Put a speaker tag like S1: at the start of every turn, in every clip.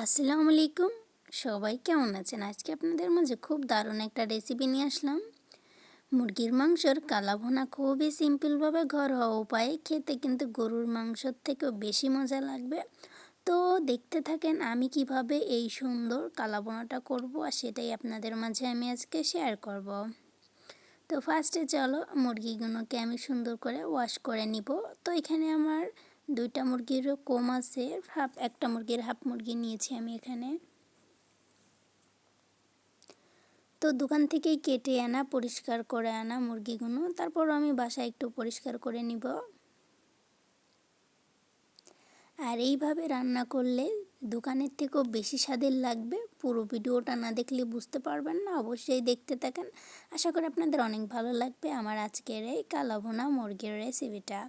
S1: আসসালামু আলাইকুম। সবাই কেমন আছেন? আজকে আপনাদের মাঝে খুব দারুণ একটা রেসিপি নিয়ে আসলাম। মুরগির মাংসের কালা ভুনা খুবই সিম্পলভাবে ঘরোয়া উপায়ে খেতে কিন্তু গরুর মাংসের থেকেও বেশি মজা লাগবে। তো দেখতে থাকেন আমি কিভাবে এই সুন্দর কালা ভুনাটা করব, আর সেটাই আপনাদের মাঝে আমি আজকে শেয়ার করব। তো ফার্স্টে চলো মুরগিগুলোকে আমি সুন্দর করে ওয়াশ করে নিব। তো এখানে আমার দুইটা মুরগিরও কম আছে, একটা মুরগির হাফ মুরগি নিয়েছি আমি এখানে। তো দোকান থেকেই কেটে আনা, পরিষ্কার করে আনা মুরগিগুলো, তারপর আমি বাসায় একটু পরিষ্কার করে নিব। আর এইভাবে রান্না করলে দোকানের থেকেও বেশি স্বাদের লাগবে। পুরো ভিডিওটা না দেখলে বুঝতে পারবেন না, অবশ্যই দেখতে থাকেন। আশা করি আপনাদের অনেক ভালো লাগবে আমার আজকের এই কালা ভুনা মুরগির রেসিপিটা।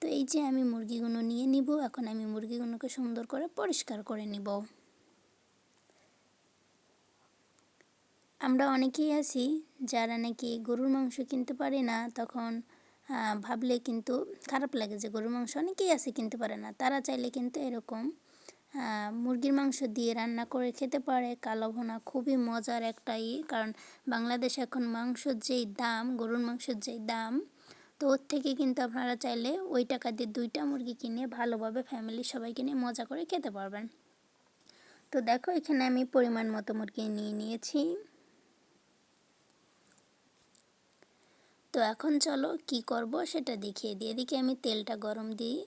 S1: তো এই যে আমি মুরগিগুলো নিয়ে নিব, এখন আমি মুরগিগুলোকে সুন্দর করে পরিষ্কার করে নিব। আমরা অনেকেই আছি যারা নাকি গরুর মাংস কিনতে পারি না, তখন ভাবলে কিন্তু খারাপ লাগে যে গরুর মাংস অনেকেই আছে কিনতে পারে না। তারা চাইলে কিন্তু এরকম মুরগির মাংস দিয়ে রান্না করে খেতে পারে। কালো ভুনা খুবই মজার একটাই, কারণ বাংলাদেশে এখন মাংসর যেই দাম, গরুর মাংসের যেই দাম, তো ওর থেকে কিন্তু আপনারা চাইলে ওই টাকা দিয়ে দুইটা মুরগি কিনে ভালোভাবে ফ্যামিলির সবাইকে নিয়ে মজা করে খেতে পারবেন। তো দেখো এখানে আমি পরিমাণ মতো মুরগি নিয়ে নিয়েছি। তো এখন চলো কি করব সেটা দেখিয়ে দিই। এদিকে আমি তেলটা গরম দিই।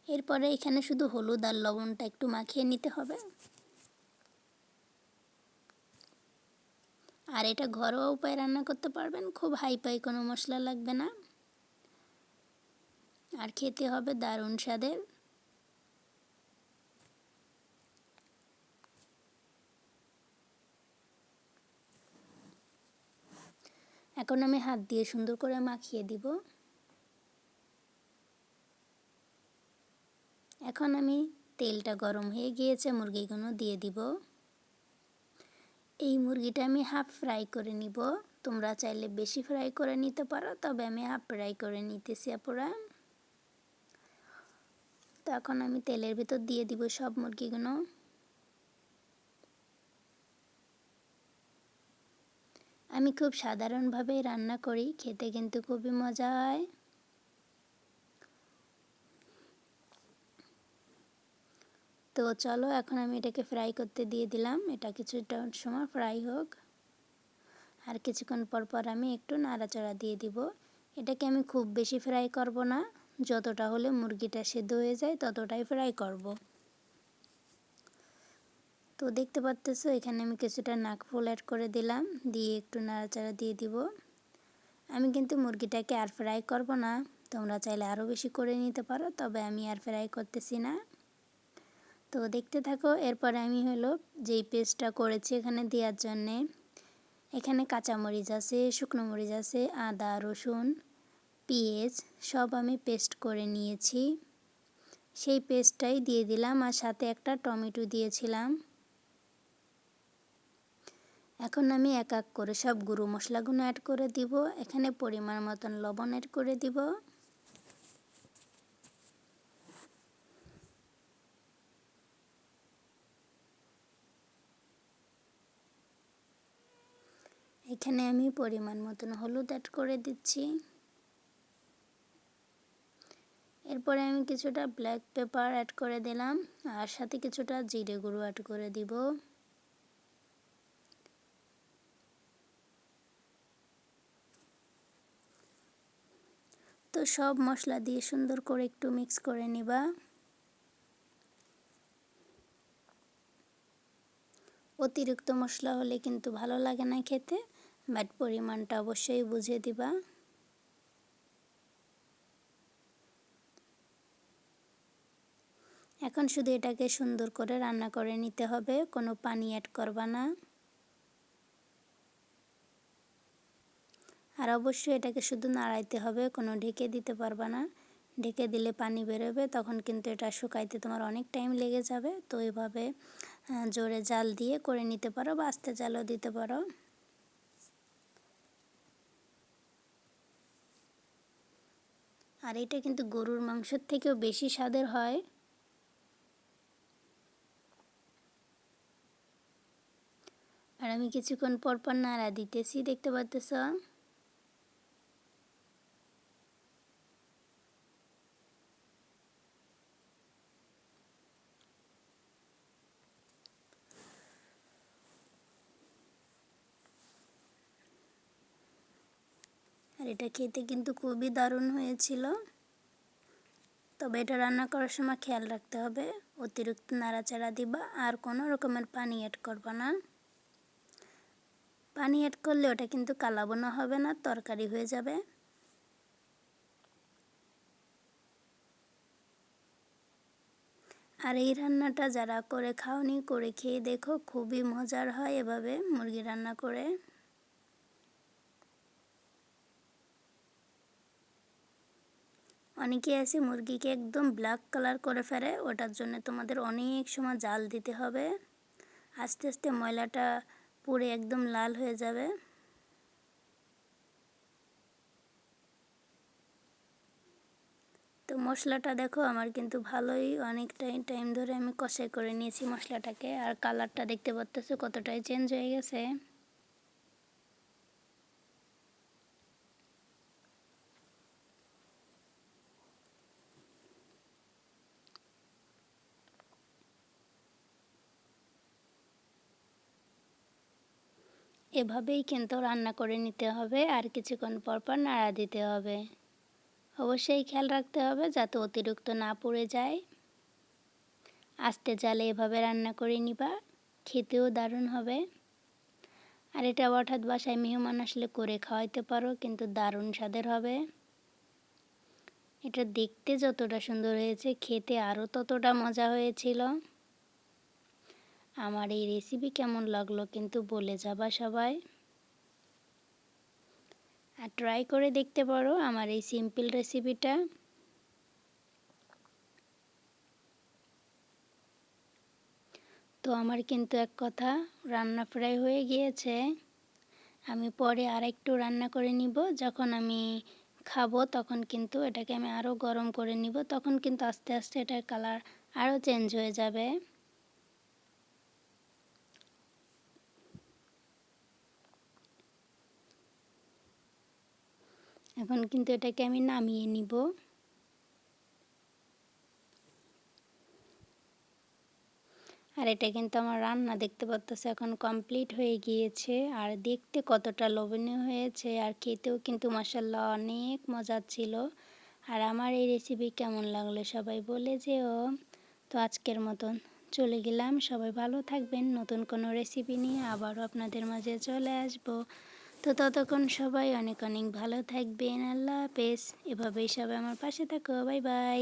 S1: এরপরে এখানে শুধু হলুদ আর লবণটা একটু মাখিয়ে নিতে হবে। আর এটা ঘরোয়া উপায়ে রান্না করতে পারবেন, খুব হাই কোনো মশলা লাগবে না, আর খেতে হবে দারুণ স্বাদের। এখন আমি হাত দিয়ে সুন্দর করে মাখিয়ে দিব। এখন আমি তেলটা গরম হয়ে গিয়েছে, মুরগিগুলো দিয়ে দিব। এই মুরগিটা আমি হাফ ফ্রাই করে নিব। তোমরা চাইলে বেশি ফ্রাই করে নিতে পারো, তবে আমি হাফ ফ্রাই করে নিতেছি আপুরা। তো এখন আমি তেলের ভিতর দিয়ে দিব সব মুরগিগুলো। আমি খুব সাধারণভাবে রান্না করি, খেতে কিন্তু খুবই মজা হয়। তো চলো এখন আমি এটাকে ফ্রাই করতে দিয়ে দিলাম, এটা কিছুটা সময় ফ্রাই হোক। আর কিছুক্ষণ পর পর আমি একটু নাড়াচাড়া দিয়ে দিব। এটাকে আমি খুব বেশি ফ্রাই করব না, যতটা হলে মুরগিটা সেদ্ধ হয়ে যায় ততটাই ফ্রাই করব। তো দেখতে পাচ্তেছো এখানে আমি কিছুটা নাকফুল অ্যাড করে দিলাম, দিয়ে একটু নাড়াচাড়া দিয়ে দিব। আমি কিন্তু মুরগিটাকে আর ফ্রাই করব না, তোমরা চাইলে আরও বেশি করে নিতে পারো, তবে আমি আর ফ্রাই করতেছি না। তো দেখতে থাকো। এরপরে আমি হলো যেই পেস্টটা করেছি এখানে দেওয়ার জন্যে, এখানে কাঁচামরিচ আছে, শুকনো মরিচ আছে, আদা রসুন পেঁয়াজ সব আমি পেস্ট করে নিয়েছি, সেই পেস্টটাই দিয়ে দিলাম, আর সাথে একটা টমেটো দিয়েছিলাম। এখন আমি এক এক করে সব গুঁড়ো মশলাগুলো অ্যাড করে দিব। এখানে পরিমাণ মতন লবণ অ্যাড করে দিব। এখানে আমি পরিমাণ মতন হলুদ অ্যাড করে দিচ্ছি। এরপরে আমি কিছুটা ব্ল্যাক পেপার অ্যাড করে দিলাম, আর সাথে কিছুটা জিরে গুঁড়ো অ্যাড করে দিব। তো সব মশলা দিয়ে সুন্দর করে একটু মিক্স করে নিবা। অতিরিক্ত মশলা হলে কিন্তু ভালো লাগে না খেতে, বাট পরিমাণটা অবশ্যই বুঝে দিবা। এখন শুধু এটাকে সুন্দর করে রান্না করে নিতে হবে, কোনো পানি অ্যাড করবা না। আর অবশ্যই এটাকে শুধু নাড়াইতে হবে, কোনো ঢেকে দিতে পারবা না। ঢেকে দিলে পানি বেরোবে, তখন কিন্তু এটা শুকাইতে তোমার অনেক টাইম লেগে যাবে। তো এভাবে জোরে জাল দিয়ে করে নিতে পারো, বা আস্তে জালও দিতে পারো। আর এটা কিন্তু গরুর মাংসের থেকেও বেশি স্বাদের হয়। আমি কিছুক্ষণ পর পর নাড়া দিতেছি, দেখতে পাচ্তেছ। আর এটা খেতে কিন্তু খুবই দারুণ হয়েছিল। তবে এটা রান্না করার সময় খেয়াল রাখতে হবে, অতিরিক্ত নাড়াচাড়া দিবা আর কোনো রকমের পানি অ্যাড করবা না। পানি অ্যাড করলে ওটা কিন্তু কালা ভুনা হবে না, তরকারি হয়ে যাবে। আর এই রান্নাটা যারা করে খাওনি, করে খেয়ে দেখো, খুবই মজার হয় এভাবে মুরগি রান্না করে। অনেকে আছে মুরগিকে একদম ব্ল্যাক কালার করে ফেলে, ওটার জন্য তোমাদের অনেক সময় জাল দিতে হবে। আস্তে আস্তে ময়লাটা পুড়ে একদম লাল হয়ে যাবে। তো মশলাটা দেখো আমার কিন্তু ভালোই অনেকটাই টাইম ধরে আমি কষাই করে নিয়েছি মশলাটাকে। আর কালারটা দেখতে পাচ্তেছো কতটাই চেঞ্জ হয়ে গেছে। এভাবেই কিন্তু রান্না করে নিতে হবে, আর কিছুক্ষণ পর পর নাড়া দিতে হবে। অবশ্যই খেয়াল রাখতে হবে যাতে অতিরিক্ত না পুড়ে যায়। আস্তে জালে এভাবে রান্না করে নিবা, খেতেও দারুণ হবে। আর এটা হঠাৎ বাসায় মেহমান আসলে করে খাওয়াইতে পারো, কিন্তু দারুণ স্বাদের হবে। এটা দেখতে যতটা সুন্দর হয়েছে, খেতে আরও ততটা মজা হয়েছিল। আমার এই রেসিপি কেমন লাগলো কিন্তু বলে যাবা সবাই। আর ট্রাই করে দেখতে পারো আমার এই সিম্পল রেসিপিটা। তো আমার কিন্তু এক কথা রান্না প্রায় হয়ে গিয়েছে। আমি পরে আরেকটু রান্না করে নিব, যখন আমি খাবো তখন কিন্তু এটাকে আমি আরও গরম করে নিব, তখন কিন্তু আস্তে আস্তে এটার কালার আরও চেঞ্জ হয়ে যাবে। এখন কিন্তু এটাকে আমি নামিয়ে নিব। আর এটা কিন্তু আমার রান্না দেখতে পাচ্তেছে এখন কমপ্লিট হয়ে গিয়েছে। আর দেখতে কতটা লোভনীয় হয়েছে, আর খেতেও কিন্তু মাশাআল্লাহ অনেক মজার ছিল। আর আমার এই রেসিপি কেমন লাগলো সবাই বলে যেও। তো আজকের মতন চলে গেলাম, সবাই ভালো থাকবেন। নতুন কোনো রেসিপি নিয়ে আবারও আপনাদের মাঝে চলে আসব। তো ততক্ষণ সবাই অনেক অনেক ভালো থাকবেন। আল্লাহ হাফেজ। এভাবেই সবাই আমার পাশে থাকো। Bye bye.